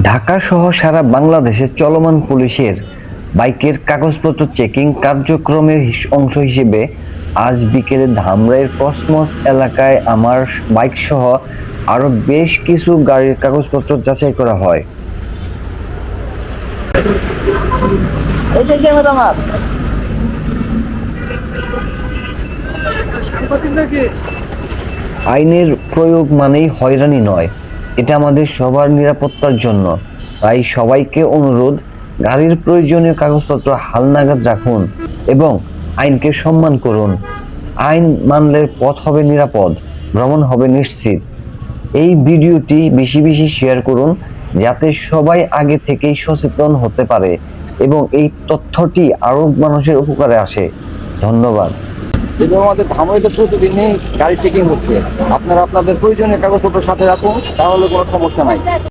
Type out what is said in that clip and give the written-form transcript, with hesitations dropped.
ঢাকা সহ সারা বাংলাদেশে চলমান পুলিশের বাইকের কাগজপত্র চেকিং কার্যক্রমের অংশ হিসেবে আজ বিকেলে ধামরাইয়ের কসমস এলাকায় আমার বাইক সহ আরো বেশ কিছু গাড়ির কাগজপত্র যাচাই করা হয়। আইনের প্রয়োগ মানেই হয়রানি নয়, এটা আমাদের সবার নিরাপত্তার জন্য। তাই সবাইকে অনুরোধ, গাড়ির প্রয়োজনীয় কাগজপত্র হালনাগাদ রাখুন এবং আইনকে সম্মান করুন। আইন মানলে পথ হবে নিরাপদ, ভ্রমণ হবে নিশ্চিত। এই ভিডিওটি বেশি বেশি শেয়ার করুন যাতে সবাই আগে থেকেই সচেতন হতে পারে এবং এই তথ্যটি আরো মানুষের উপকারে আসে। ধন্যবাদ। এবং আমাদের ধামরাইতে প্রতিদিনই গাড়ি চেকিং হচ্ছে। আপনারা আপনাদের প্রয়োজনীয় কাগজপত্র সাথে রাখুন, তাহলে কোনো সমস্যা নাই।